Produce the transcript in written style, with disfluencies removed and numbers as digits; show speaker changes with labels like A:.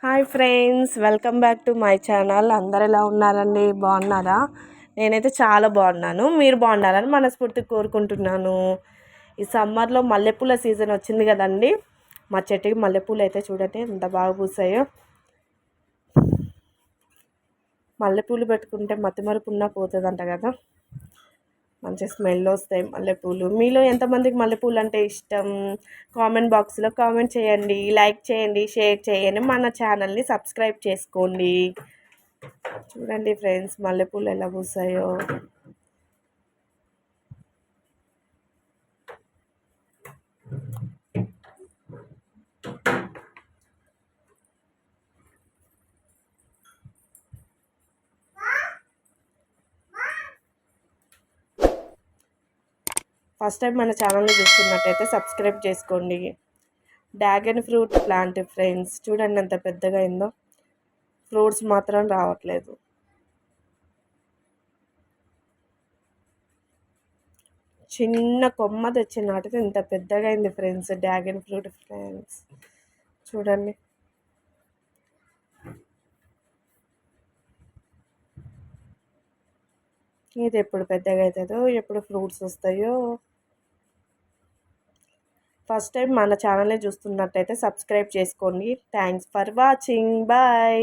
A: Hi friends, welcome back to my channel. అందరు ఎలా ఉన్నారండి? బాగున్నారా? నేనైతే చాలా బాగున్నాను. మీరు బాగున్నారని మనస్ఫూర్తిగా కోరుకుంటున్నాను. ఈ సమ్మర్లో మల్లెపూల సీజన్ వచ్చింది కదండి. మా చెట్టుకి మల్లెపూలు అయితే చూడండి ఎంత బాగా పూసాయో. మల్లెపూలు పెట్టుకుంటే మతిమరుపు ఉన్నా పోతుందంట కదా. మంచి స్మెల్ వస్తాయి మల్లెపూలు. మీలో ఎంతమందికి మల్లెపూలు అంటే ఇష్టం? కామెంట్ బాక్స్లో కామెంట్ చేయండి, లైక్ చేయండి, షేర్ చేయండి, మన ఛానల్ని సబ్స్క్రైబ్ చేసుకోండి. చూడండి ఫ్రెండ్స్, మల్లెపూలు ఎలా పూసాయో. ఫస్ట్ టైం మన ఛానల్ని చూస్తున్నట్టయితే సబ్స్క్రైబ్ చేసుకోండి. డ్రాగన్ ఫ్రూట్ ప్లాంట్ ఫ్రెండ్స్, చూడండి ఎంత పెద్దగా అయిందో. ఫ్రూట్స్ మాత్రం రావట్లేదు. చిన్న కొమ్మ తెచ్చి నాటితే ఇంత పెద్దగా అయింది ఫ్రెండ్స్. డ్రాగన్ ఫ్రూట్ ఫ్రెండ్స్ చూడండి. ఇది ఎప్పుడు పెద్దగా అవుతుందో, ఎప్పుడు ఫ్రూట్స్ వస్తాయో. ఫస్ట్ టైం మన ఛానల్ని చూస్తున్నట్టయితే సబ్స్క్రైబ్ చేసుకోండి. Thanks for watching. బాయ్.